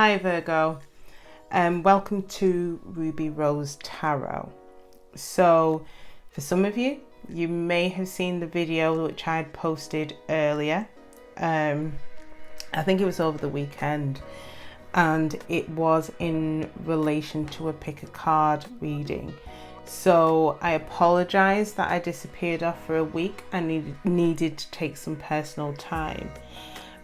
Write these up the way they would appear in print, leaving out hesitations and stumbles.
Hi Virgo, and welcome to Ruby Rose Tarot. So for some of you, you may have seen the video which I had posted earlier. I think it was over the weekend, and it was in relation to a pick a card reading. So I apologize that I disappeared off for a week. I needed to take some personal time.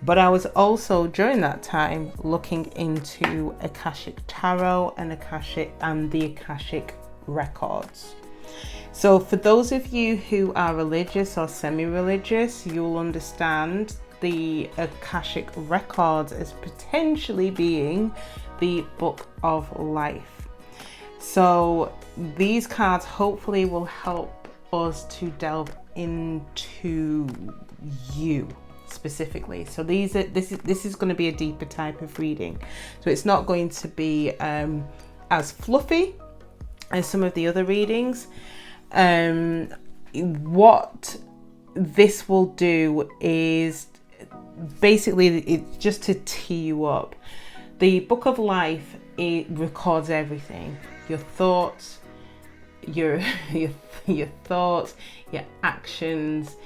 But I was also, during that time, looking into Akashic Tarot and the Akashic Records. So for those of you who are religious or semi-religious, you'll understand the Akashic Records as potentially being the Book of Life. So these cards hopefully will help us to delve into you specifically. So this is going to be a deeper type of reading. So it's not going to be as fluffy as some of the other readings. What this will do is basically it's just to tee you up. The Book of Life, it records everything: your thoughts, your thoughts, your actions,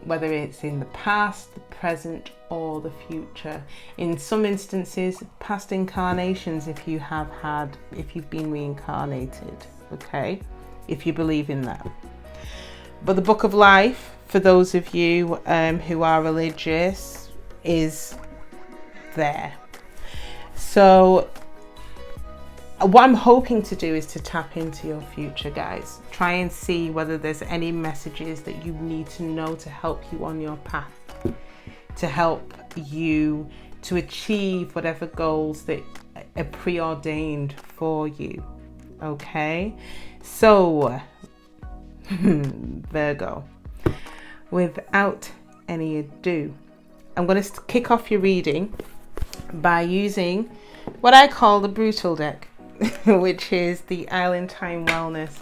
whether it's in the past, the present, or the future. In some instances, past incarnations, if you've been reincarnated, okay, if you believe in that. But the Book of Life, for those of you who are religious, is there. So what I'm hoping to do is to tap into your future, guys. Try and see whether there's any messages that you need to know to help you on your path, to help you to achieve whatever goals that are preordained for you. Okay? So, Virgo, without any ado, I'm going to kick off your reading by using what I call the Brutal deck, which is the Island Time Wellness,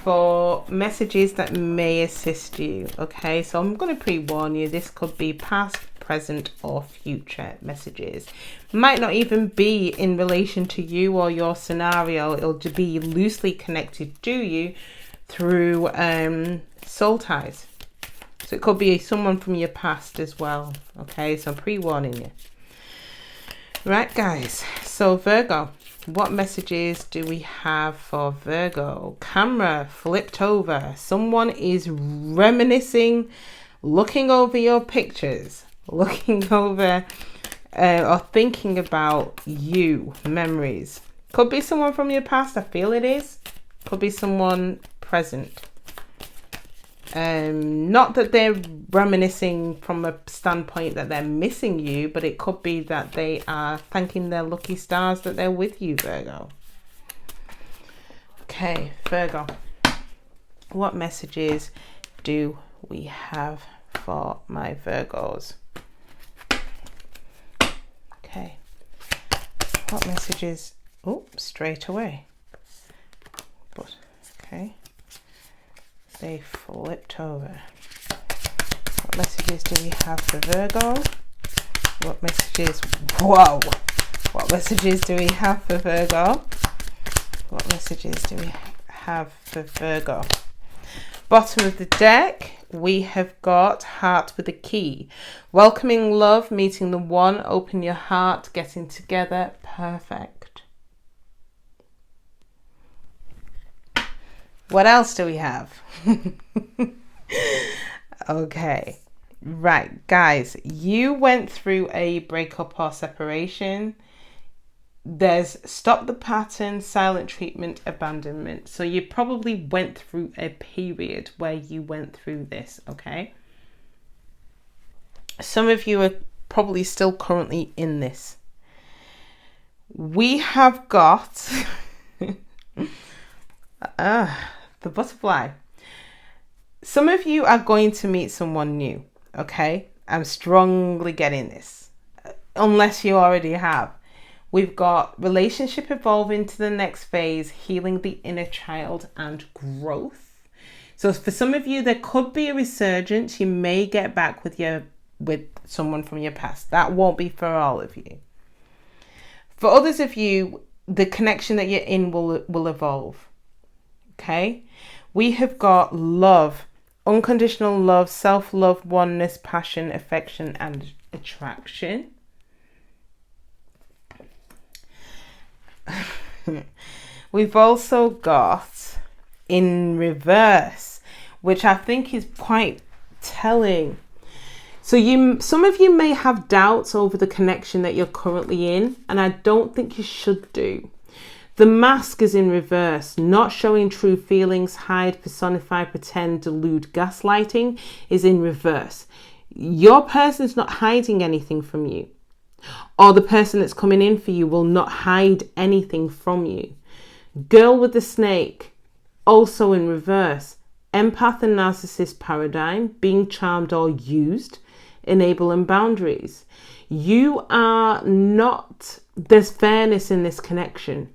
for messages that may assist you. Okay, so I'm going to pre-warn you, this could be past, present, or future messages. Might not even be in relation to you or your scenario. It'll be loosely connected to you through soul ties. So it could be someone from your past as well. Okay, so I'm pre-warning you. Right, guys, so Virgo, what messages do we have for Virgo? Camera flipped over. Someone is reminiscing, looking over your pictures, looking over or thinking about you, memories. Could be someone from your past, I feel it is. Could be someone present. Not that they're reminiscing from a standpoint that they're missing you, but it could be that they are thanking their lucky stars that they're with you, Virgo. Okay, Virgo, what messages do we have for my Virgos? Okay, what messages? Oh, straight away. But okay. They flipped over. What messages do we have for Virgo? What messages? Whoa! What messages do we have for Virgo? What messages do we have for Virgo? Bottom of the deck, we have got Heart with a Key. Welcoming love, meeting the one, open your heart, getting together, perfect. What else do we have? Okay, right, guys, you went through a breakup or separation. There's stop the pattern, silent treatment, abandonment. So you probably went through a period where you went through this, okay? Some of you are probably still currently in this. We have got the butterfly. Some of you are going to meet someone new, okay? I'm strongly getting this, unless you already have. We've got relationship evolving to the next phase, healing the inner child, and growth. So for some of you, there could be a resurgence. You may get back with someone from your past. That won't be for all of you. For others of you, the connection that you're in will evolve. Okay? We have got love, unconditional love, self-love, oneness, passion, affection, and attraction. We've also got in reverse, which I think is quite telling. So some of you may have doubts over the connection that you're currently in, and I don't think you should do. The mask is in reverse, not showing true feelings, hide, personify, pretend, delude, gaslighting is in reverse. Your person's not hiding anything from you, or the person that's coming in for you will not hide anything from you. Girl with the snake, also in reverse. Empath and narcissist paradigm, being charmed or used, enabling boundaries. You are not, there's fairness in this connection.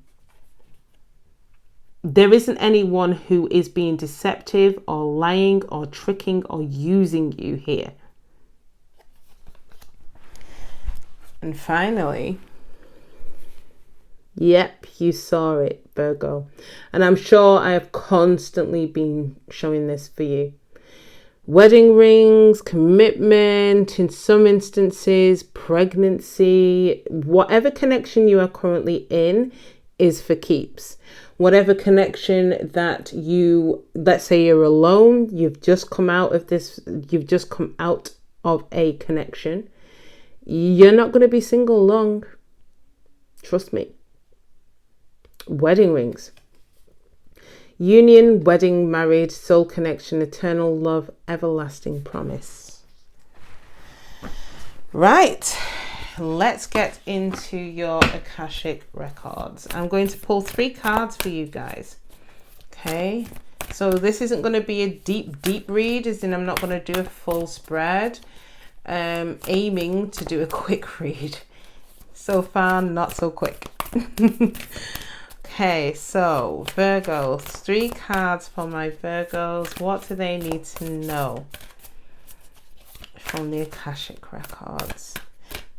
There isn't anyone who is being deceptive or lying or tricking or using you here. And finally, yep, you saw it, Virgo. And I'm sure I have constantly been showing this for you. Wedding rings, commitment, in some instances, pregnancy, whatever connection you are currently in is for keeps. Whatever connection that let's say you're alone, you've just come out of a connection. You're not going to be single long. Trust me. Wedding rings. Union, wedding, married, soul connection, eternal love, everlasting promise. Right. Let's get into your Akashic records. I'm going to pull 3 cards for you guys. Okay. So this isn't going to be a deep read, as in I'm not going to do a full spread. Aiming to do a quick read. So far, not so quick. Okay, so Virgos, 3 cards for my Virgos. What do they need to know from the Akashic records?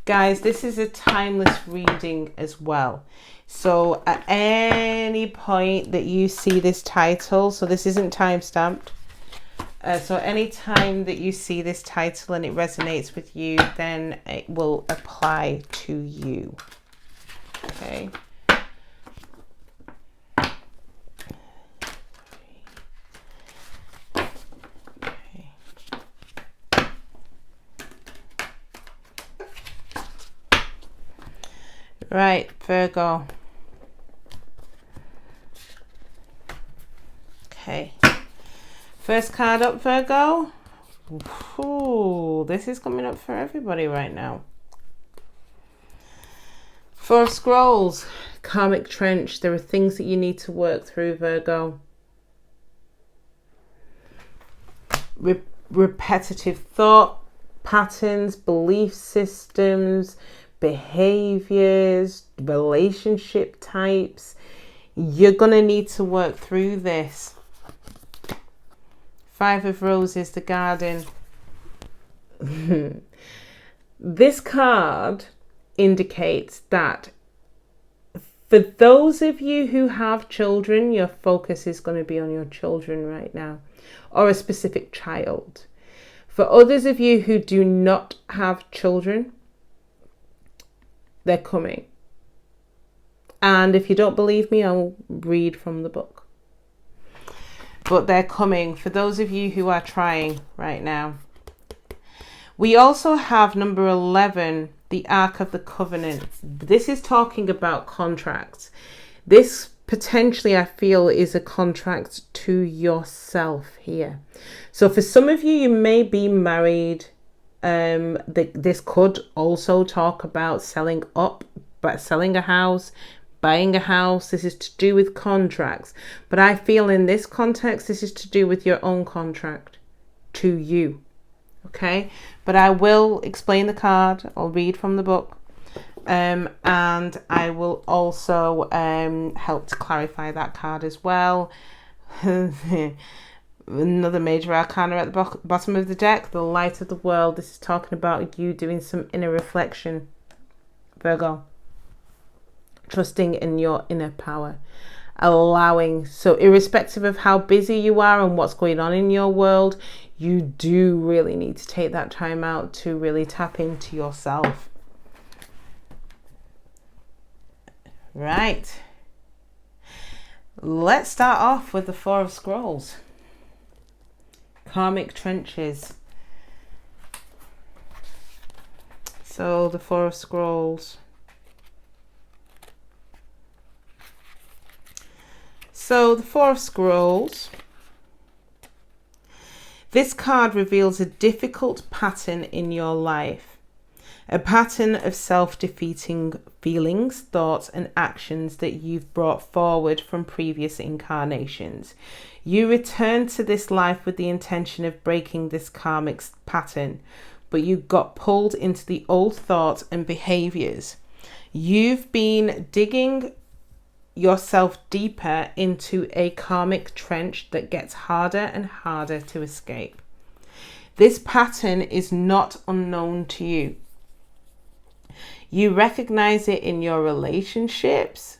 Guys, this is a timeless reading as well. So at any point that you see this title, so this isn't time stamped. So any time that you see this title and it resonates with you, then it will apply to you. Okay. Right, Virgo. Okay. First card up, Virgo. Ooh, this is coming up for everybody right now. 4 of Scrolls, karmic trench. There are things that you need to work through, Virgo. Repetitive thought patterns, belief systems, behaviors, relationship types. You're going to need to work through this. 5 of Roses, the Garden. This card indicates that for those of you who have children, your focus is going to be on your children right now, or a specific child. For others of you who do not have children, they're coming. And if you don't believe me, I'll read from the book. But they're coming for those of you who are trying right now. We also have number 11, the Ark of the Covenant. This is talking about contracts. This potentially, I feel, is a contract to yourself here. So for some of you, you may be married. This could also talk about selling a house, buying a house. This is to do with contracts, but I feel in this context this is to do with your own contract to you. Okay, but I will explain the card. I'll read from the book, and I will also help to clarify that card as well. Another major arcana at the bottom of the deck, the Light of the World. This is talking about you doing some inner reflection, Virgo. trusting in your inner power, allowing, so irrespective of how busy you are and what's going on in your world, you do really need to take that time out to really tap into yourself. Right, let's start off with the Four of Scrolls. Karmic trenches. So the Four of Scrolls. So the Four of Scrolls. This card reveals a difficult pattern in your life. A pattern of self-defeating feelings, thoughts and actions that you've brought forward from previous incarnations. You return to this life with the intention of breaking this karmic pattern, but you got pulled into the old thoughts and behaviors. You've been digging yourself deeper into a karmic trench that gets harder and harder to escape. This pattern is not unknown to you. You recognize it in your relationships,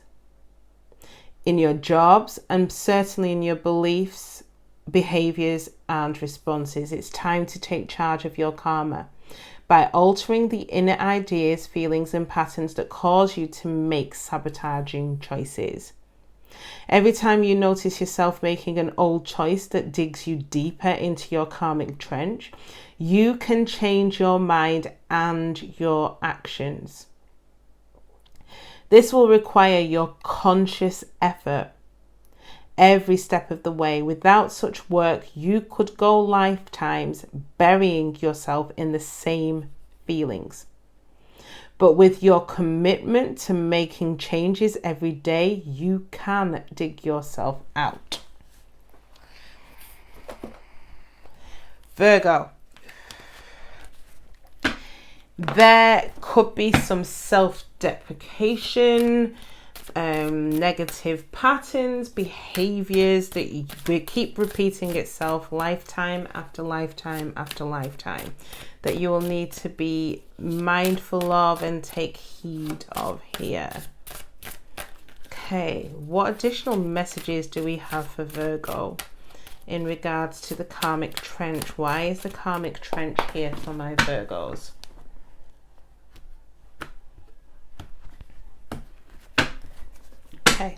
in your jobs, and certainly in your beliefs, behaviors, and responses. It's time to take charge of your karma by altering the inner ideas, feelings, and patterns that cause you to make sabotaging choices. Every time you notice yourself making an old choice that digs you deeper into your karmic trench, you can change your mind and your actions. This will require your conscious effort every step of the way. Without such work, you could go lifetimes burying yourself in the same feelings. But with your commitment to making changes every day, you can dig yourself out. Virgo. There could be some self-deprecation, negative patterns, behaviors that we keep repeating itself lifetime after lifetime after lifetime, that you will need to be mindful of and take heed of here. Okay, what additional messages do we have for Virgo in regards to the karmic trench? Why is the karmic trench here for my Virgos? Okay,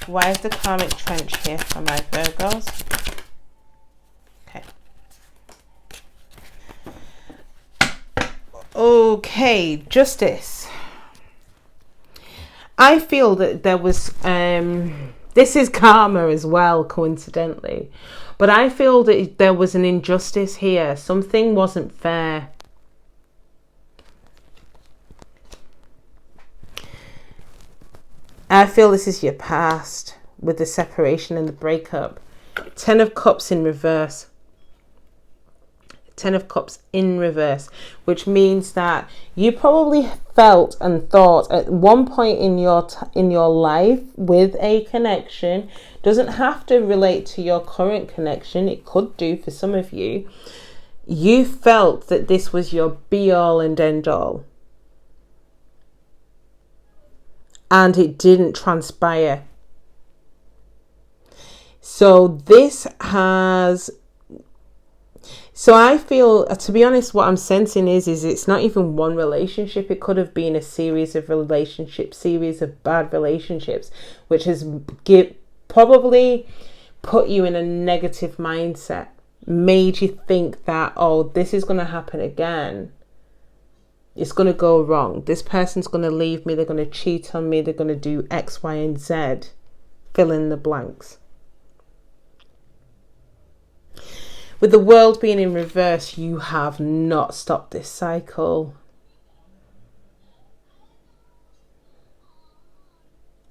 why is the karmic trench here for my Virgos? Okay. Okay, Justice. I feel that there was, this is karma as well, coincidentally, but I feel that there was an injustice here. Something wasn't fair. I feel this is your past with the separation and the breakup. 10 of Cups in reverse. 10 of Cups in reverse, which means that you probably felt and thought at one point in your life with a connection, doesn't have to relate to your current connection, it could do for some of you. You felt that this was your be all and end all. And it didn't transpire. So I feel, to be honest, what I'm sensing is it's not even one relationship. It could have been a series of relationships, series of bad relationships, which has probably put you in a negative mindset, made you think that, oh, this is going to happen again. It's going to go wrong. This person's going to leave me. They're going to cheat on me. They're going to do X, Y, and Z. Fill in the blanks. With the world being in reverse, you have not stopped this cycle.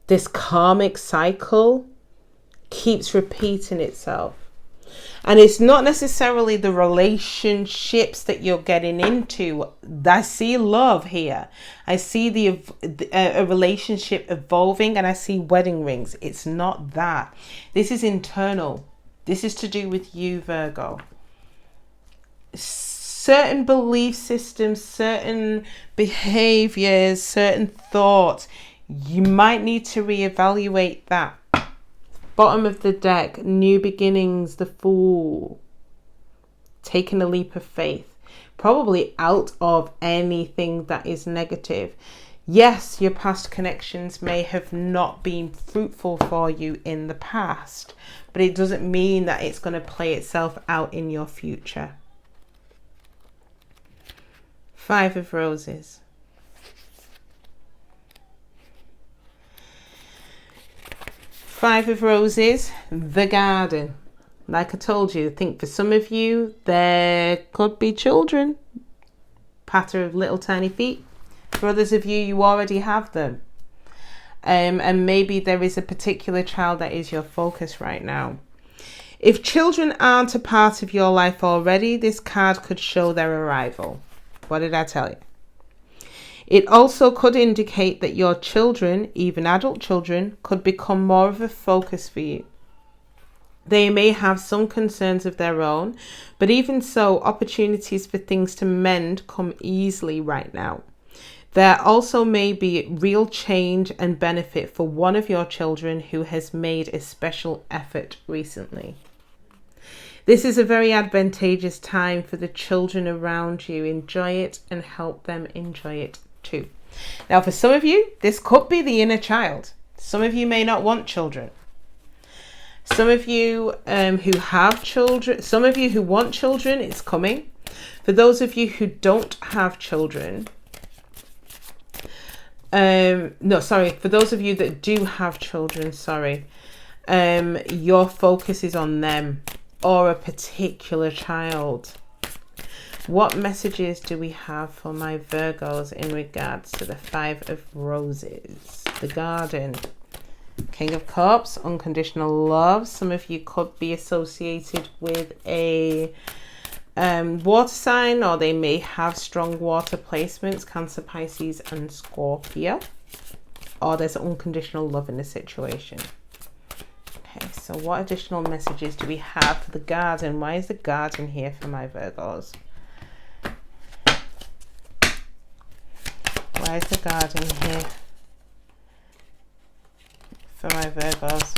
This karmic cycle keeps repeating itself. And it's not necessarily the relationships that you're getting into. I see love here. I see a relationship evolving, and I see wedding rings. It's not that. This is internal. This is to do with you, Virgo. Certain belief systems, certain behaviors, certain thoughts, You might need to reevaluate that. Bottom of the deck, new beginnings, the Fool. Taking a leap of faith. Probably out of anything that is negative. Yes, your past connections may have not been fruitful for you in the past, but it doesn't mean that it's going to play itself out in your future. 5 of Roses. Five of Roses, the Garden. Like I told you, I think for some of you, there could be children. Patter of little tiny feet. For others of you, you already have them. And maybe there is a particular child that is your focus right now. If children aren't a part of your life already, this card could show their arrival. What did I tell you? It also could indicate that your children, even adult children, could become more of a focus for you. They may have some concerns of their own, but even so, opportunities for things to mend come easily right now. There also may be real change and benefit for one of your children who has made a special effort recently. This is a very advantageous time for the children around you. Enjoy it and help them enjoy it too. Now, for some of you, this could be the inner child. Some of you may not want children. Some of you who have children, some of you who want children, it's coming. For those of you who don't have children, for those of you that do have children, your focus is on them or a particular child. What messages do we have for my Virgos in regards to the 5 of Roses? The Garden. King of Cups, unconditional love. Some of you could be associated with a water sign, or they may have strong water placements, Cancer, Pisces and Scorpio. Or there's unconditional love in the situation. Okay, so what additional messages do we have for the Garden? Why is the Garden here for my Virgos? Why is the Garden here for my Virgos?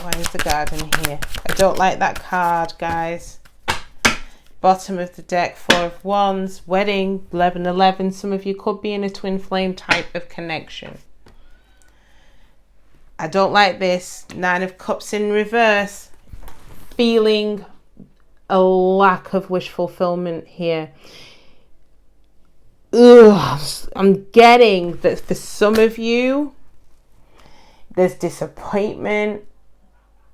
Why is the Garden here? I don't like that card, guys. Bottom of the deck, 4 of Wands, wedding, 1111. Some of you could be in a twin flame type of connection. I don't like this. 9 of Cups in reverse. Feeling a lack of wish fulfillment here. I'm getting that for some of you, there's disappointment.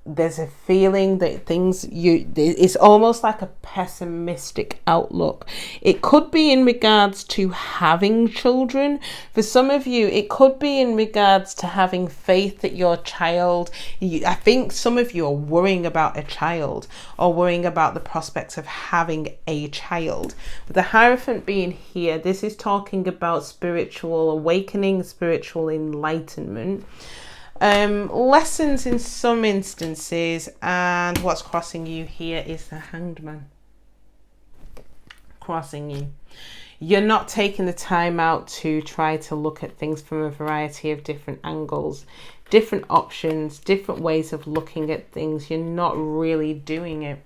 There's a feeling that it's almost like a pessimistic outlook. It could be in regards to having children. For some of you, it could be in regards to having faith that your child, I think some of you are worrying about a child or worrying about the prospects of having a child. With the Hierophant being here, this is talking about spiritual awakening, spiritual enlightenment. Lessons in some instances, and what's crossing you here is the Hanged Man crossing you. You're not taking the time out to try to look at things from a variety of different angles, different options, different ways of looking at things. You're not really doing it.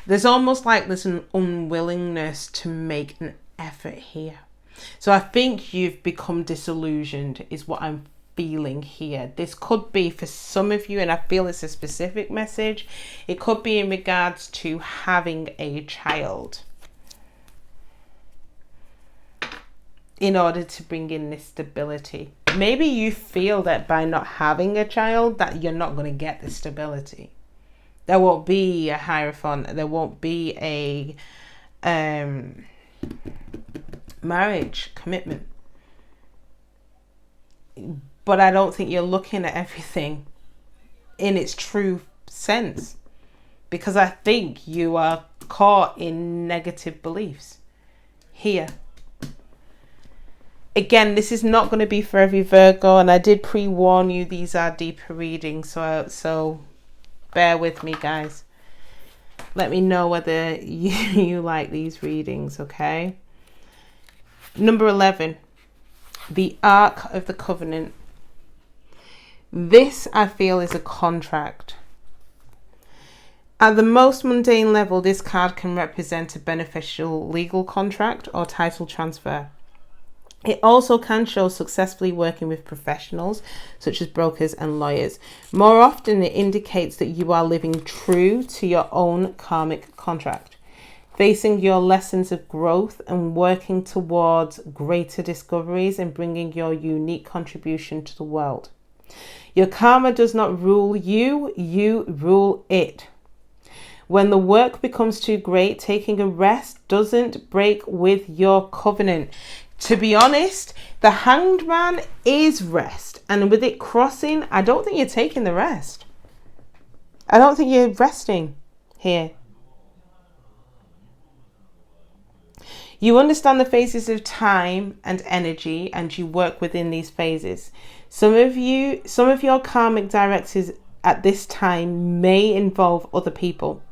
There's almost like there's an unwillingness to make an effort here. So I think you've become disillusioned is what I'm feeling here. This could be for some of you, and I feel it's a specific message. It could be in regards to having a child in order to bring in this stability. Maybe you feel that by not having a child that you're not going to get the stability. There won't be a Hierophant. There won't be a marriage commitment. But I don't think you're looking at everything in its true sense, because I think you are caught in negative beliefs here. Again, this is not going to be for every Virgo, and I did pre-warn you these are deeper readings, so bear with me, guys. Let me know whether you like these readings, okay? Number 11, the Ark of the Covenant. This, I feel, is a contract. At the most mundane level, this card can represent a beneficial legal contract or title transfer. It also can show successfully working with professionals, such as brokers and lawyers. More often, it indicates that you are living true to your own karmic contract, facing your lessons of growth and working towards greater discoveries and bringing your unique contribution to the world. Your karma does not rule you, you rule it. When the work becomes too great, taking a rest doesn't break with your covenant. To be honest, the Hanged Man is rest. And with it crossing, I don't think you're taking the rest. I don't think you're resting here. You understand the phases of time and energy, and you work within these phases. Some of your karmic directives at this time may involve other people.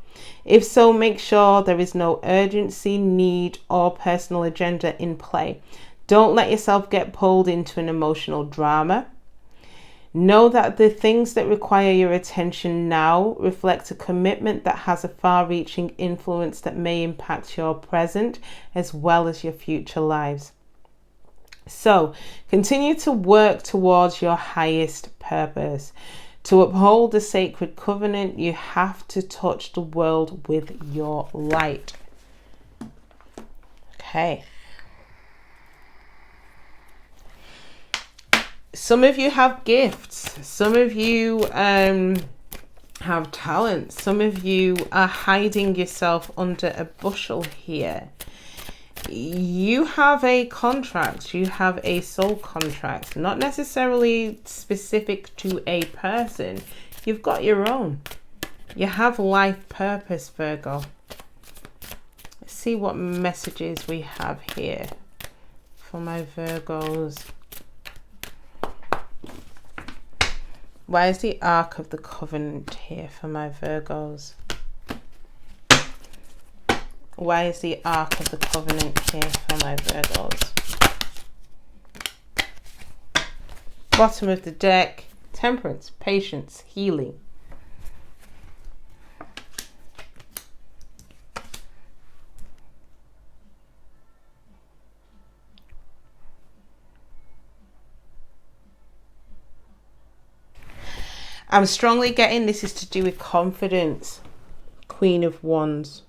If so, make sure there is no urgency, need, or personal agenda in play. Don't let yourself get pulled into an emotional drama. Know that the things that require your attention now reflect a commitment that has a far-reaching influence that may impact your present as well as your future lives. So, continue to work towards your highest purpose. To uphold the sacred covenant, you have to touch the world with your light. Okay. Some of you have gifts. Some of you have talents. Some of you are hiding yourself under a bushel here. You have a contract. You have a soul contract. Not necessarily specific to a person. You've got your own. You have life purpose, Virgo. Let's see what messages we have here for my Virgos. Why is the Ark of the Covenant here for my Virgos? Why is the Ark of the Covenant here for my Virgos? Bottom of the deck, temperance, patience, healing. I'm strongly getting this is to do with confidence. Queen of Wands.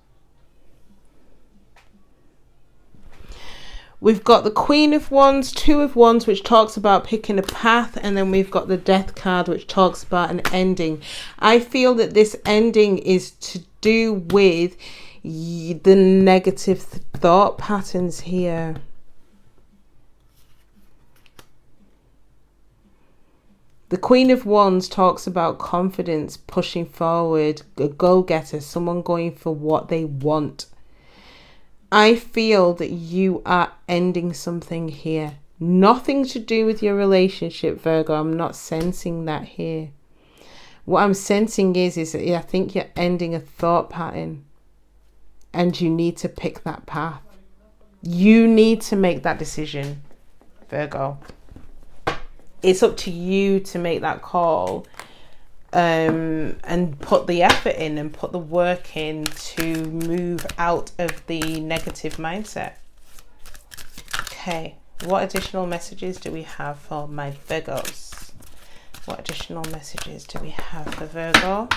We've got the Queen of Wands, Two of Wands, which talks about picking a path. And then we've got the Death card, which talks about an ending. I feel that this ending is to do with the negative thought patterns here. The Queen of Wands talks about confidence, pushing forward, a go-getter, someone going for what they want. I feel that you are ending something here. Nothing to do with your relationship, Virgo. I'm not sensing that here. What I'm sensing is that I think you're ending a thought pattern. And you need to pick that path. You need to make that decision, Virgo. It's up to you to make that call. And put the effort in and put the work in to move out of the negative mindset. Okay, what additional messages do we have for my Virgos? What additional messages do we have for Virgo?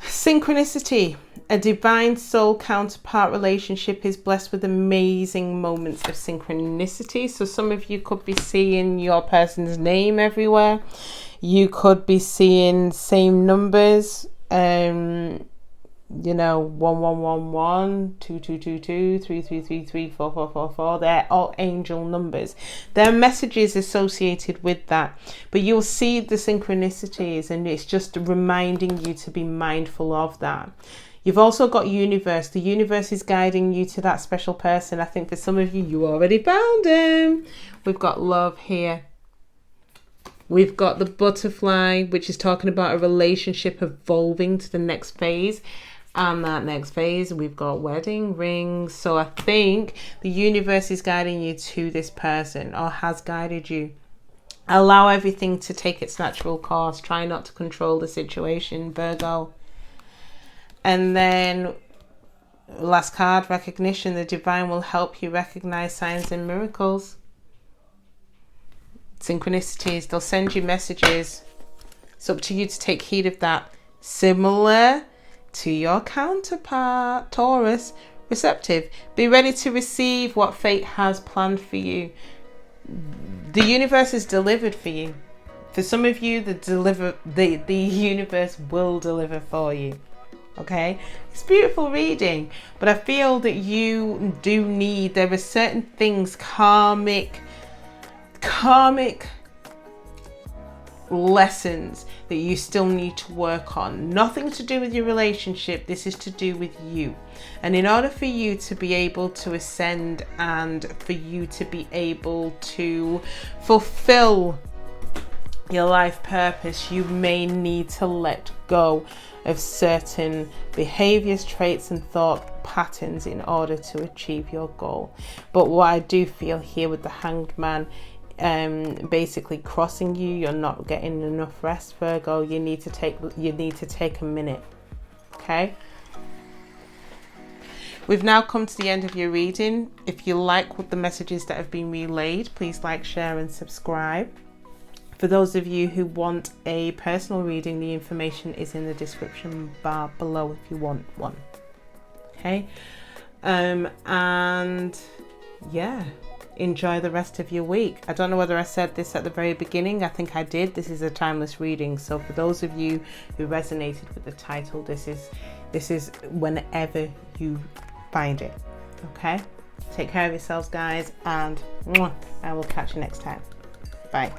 Synchronicity. A divine soul counterpart relationship is blessed with amazing moments of synchronicity. So some of you could be seeing your person's name everywhere. You could be seeing same numbers. You know, 1111, 2222, 3333, 4444. They're all angel numbers. There are messages associated with that. But you'll see the synchronicities, and it's just reminding you to be mindful of that. You've also got universe. The universe is guiding you to that special person. I think for some of you, you already found him. We've got love here. We've got the butterfly, which is talking about a relationship evolving to the next phase. And that next phase, we've got wedding rings. So I think the universe is guiding you to this person, or has guided you. Allow everything to take its natural course. Try not to control the situation, Virgo. And then last card, recognition. The divine will help you recognize signs and miracles. Synchronicities. They'll send you messages. It's up to you to take heed of that. Similar to your counterpart, Taurus, receptive. Be ready to receive what fate has planned for you. The universe is delivered for you. For some of you, the universe will deliver for you. Okay, it's beautiful reading, but I feel that you do need, there are certain things, karmic lessons that you still need to work on. Nothing to do with your relationship. This is to do with you. And in order for you to be able to ascend and for you to be able to fulfill your life purpose, you may need to let go of certain behaviors, traits and thought patterns in order to achieve your goal. But what I do feel here with the Hanged Man, basically crossing you, you're not getting enough rest, Virgo. You need to take a minute. Okay, we've now come to the end of your reading. If you like what the messages that have been relayed, please like, share and subscribe. For those of you who want a personal reading, the information is in the description bar below if you want one. Okay, and yeah, enjoy the rest of your week. I don't know whether I said this at the very beginning. I think I did. This is a timeless reading. So for those of you who resonated with the title, this is whenever you find it. Okay, take care of yourselves, guys, and I will catch you next time. Bye.